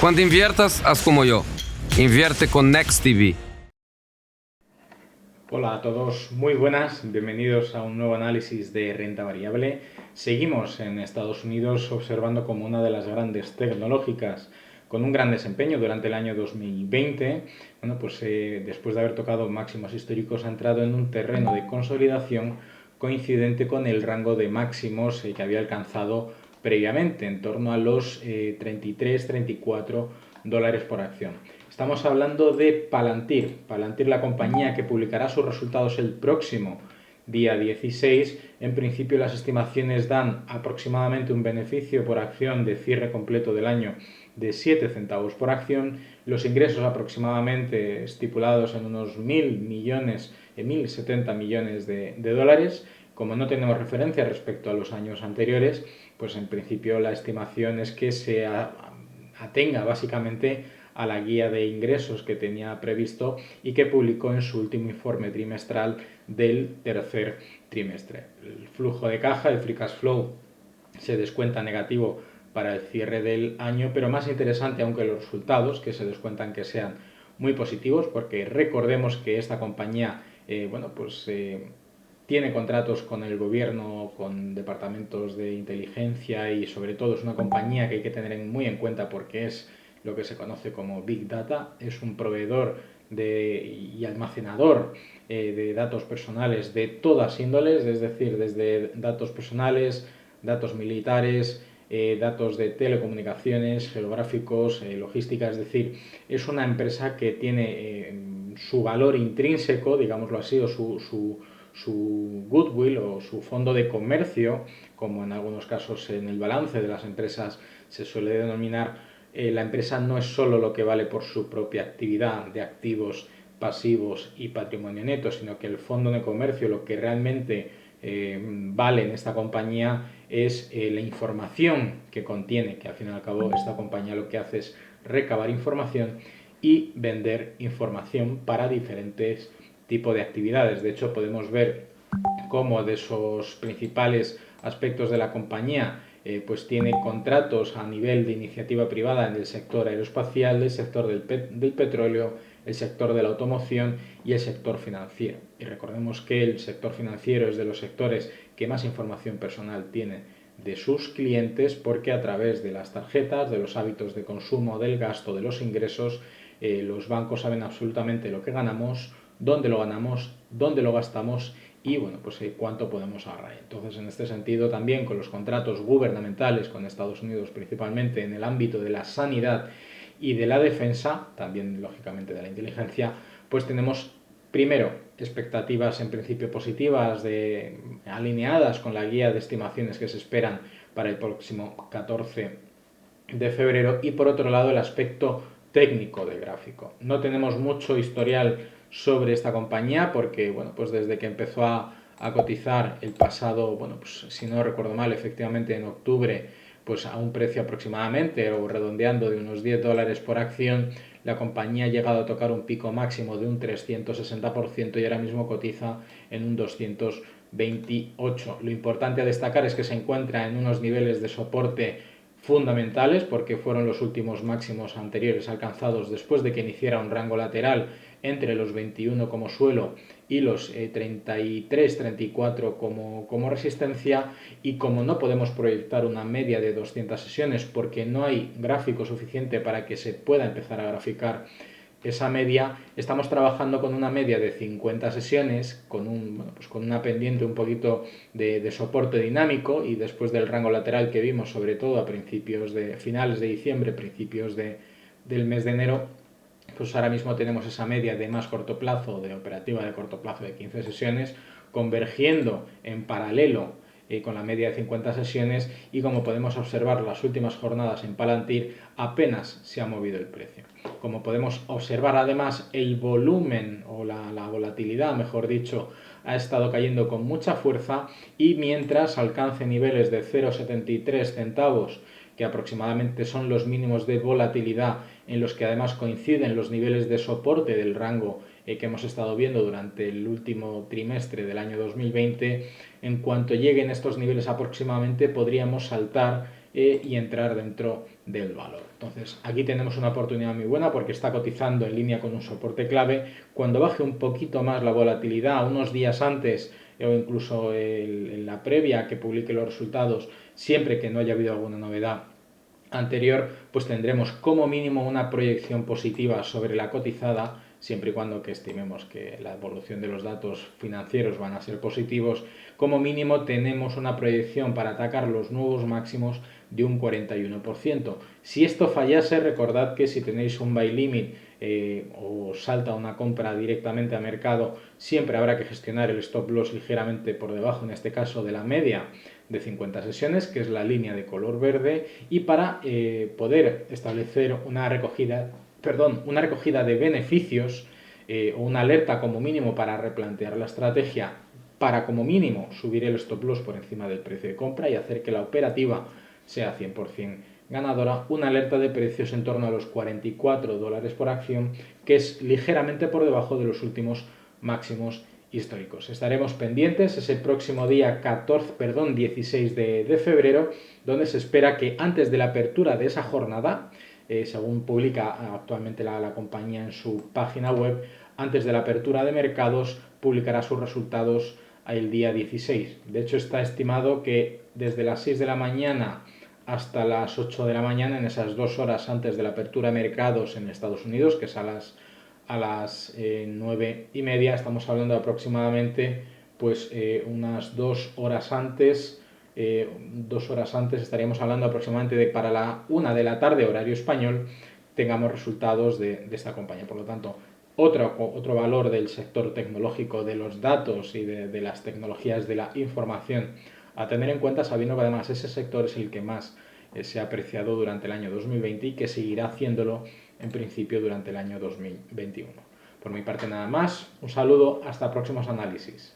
Cuando inviertas, haz como yo. Invierte con NextDB. Hola a todos, muy buenas, bienvenidos a un nuevo análisis de renta variable. Seguimos en Estados Unidos observando como una de las grandes tecnológicas con un gran desempeño durante el año 2020. Bueno, pues después de haber tocado máximos históricos ha entrado en un terreno de consolidación coincidente con el rango de máximos que había alcanzado previamente, en torno a los 33-34 dólares por acción. Estamos hablando de Palantir, la compañía que publicará sus resultados el próximo día 16. En principio las estimaciones dan aproximadamente un beneficio por acción de cierre completo del año de 7 centavos por acción, los ingresos aproximadamente estipulados en unos 1.070 millones de dólares. Como no tenemos referencia respecto a los años anteriores, pues en principio la estimación es que se atenga básicamente a la guía de ingresos que tenía previsto y que publicó en su último informe trimestral del tercer trimestre. El flujo de caja, el free cash flow, se descuenta negativo para el cierre del año, pero más interesante aunque los resultados, que se descuentan que sean muy positivos, porque recordemos que esta compañía, tiene contratos con el gobierno, con departamentos de inteligencia y sobre todo es una compañía que hay que tener muy en cuenta porque es lo que se conoce como Big Data, es un proveedor y almacenador de datos personales de todas índoles, es decir, desde datos personales, datos militares, datos de telecomunicaciones, geográficos, logística, es decir, es una empresa que tiene su valor intrínseco, digámoslo así, o su goodwill o su fondo de comercio, como en algunos casos en el balance de las empresas se suele denominar, la empresa no es solo lo que vale por su propia actividad de activos, pasivos y patrimonio neto, sino que el fondo de comercio, lo que realmente vale en esta compañía es la información que contiene, que al fin y al cabo esta compañía lo que hace es recabar información y vender información para diferentes tipos de actividades. De hecho, podemos ver cómo de esos principales aspectos de la compañía pues tiene contratos a nivel de iniciativa privada en el sector aeroespacial, el sector del petróleo, el sector de la automoción y el sector financiero. Y recordemos que el sector financiero es de los sectores que más información personal tiene de sus clientes porque a través de las tarjetas, de los hábitos de consumo, del gasto, de los ingresos, los bancos saben absolutamente lo que ganamos, dónde lo gastamos y bueno, pues cuánto podemos ahorrar. Entonces, en este sentido, también con los contratos gubernamentales con Estados Unidos, principalmente en el ámbito de la sanidad y de la defensa, también lógicamente de la inteligencia, pues tenemos primero expectativas en principio positivas alineadas con la guía de estimaciones que se esperan para el próximo 14 de febrero y por otro lado el aspecto técnico del gráfico. No tenemos mucho historial sobre esta compañía porque bueno, pues desde que empezó a cotizar el pasado, bueno, pues si no recuerdo mal, efectivamente en octubre, pues a un precio aproximadamente o redondeando de unos 10 dólares por acción, la compañía ha llegado a tocar un pico máximo de un 360% y ahora mismo cotiza en un 228. Lo importante a destacar es que se encuentra en unos niveles de soporte fundamentales porque fueron los últimos máximos anteriores alcanzados después de que iniciara un rango lateral entre los 21 como suelo y los 33-34 como resistencia, y como no podemos proyectar una media de 200 sesiones porque no hay gráfico suficiente para que se pueda empezar a graficar esa media, estamos trabajando con una media de 50 sesiones, con una pendiente un poquito de soporte dinámico, y después del rango lateral que vimos, sobre todo a finales de diciembre, principios del mes de enero, pues ahora mismo tenemos esa media de más corto plazo, de operativa de corto plazo de 15 sesiones, convergiendo en paralelo con la media de 50 sesiones, y como podemos observar las últimas jornadas en Palantir apenas se ha movido el precio. Como podemos observar además, el volumen o la volatilidad, mejor dicho, ha estado cayendo con mucha fuerza, y mientras alcance niveles de 0,73 centavos, que aproximadamente son los mínimos de volatilidad en los que además coinciden los niveles de soporte del rango que hemos estado viendo durante el último trimestre del año 2020, en cuanto lleguen estos niveles aproximadamente podríamos saltar y entrar dentro del valor. Entonces aquí tenemos una oportunidad muy buena porque está cotizando en línea con un soporte clave. Cuando baje un poquito más la volatilidad, unos días antes o incluso en la previa que publique los resultados, siempre que no haya habido alguna novedad anterior, pues tendremos como mínimo una proyección positiva sobre la cotizada, siempre y cuando que estimemos que la evolución de los datos financieros van a ser positivos. Como mínimo tenemos una proyección para atacar los nuevos máximos de un 41%. Si esto fallase, recordad que si tenéis un buy limit o salta una compra directamente a mercado, siempre habrá que gestionar el stop loss ligeramente por debajo, en este caso de la media de 50 sesiones, que es la línea de color verde, y para poder establecer una recogida de beneficios o una alerta como mínimo para replantear la estrategia, para como mínimo subir el stop loss por encima del precio de compra y hacer que la operativa sea 100% ganadora, una alerta de precios en torno a los $44 por acción, que es ligeramente por debajo de los últimos máximos históricos. Estaremos pendientes ese próximo día 16 de febrero, donde se espera que antes de la apertura de esa jornada, según publica actualmente la compañía en su página web, antes de la apertura de mercados publicará sus resultados el día 16. De hecho, está estimado que desde las 6 de la mañana hasta las 8 de la mañana, en esas 2 horas antes de la apertura de mercados en Estados Unidos, que es a las 9:30, estamos hablando de aproximadamente pues unas 2 horas antes. 2 horas antes estaríamos hablando aproximadamente de para la 1 de la tarde, horario español, tengamos resultados de esta compañía. Por lo tanto, otro valor del sector tecnológico, de los datos y de las tecnologías de la información a tener en cuenta, sabiendo que además ese sector es el que más se ha apreciado durante el año 2020 y que seguirá haciéndolo en principio durante el año 2021. Por mi parte nada más, un saludo, hasta próximos análisis.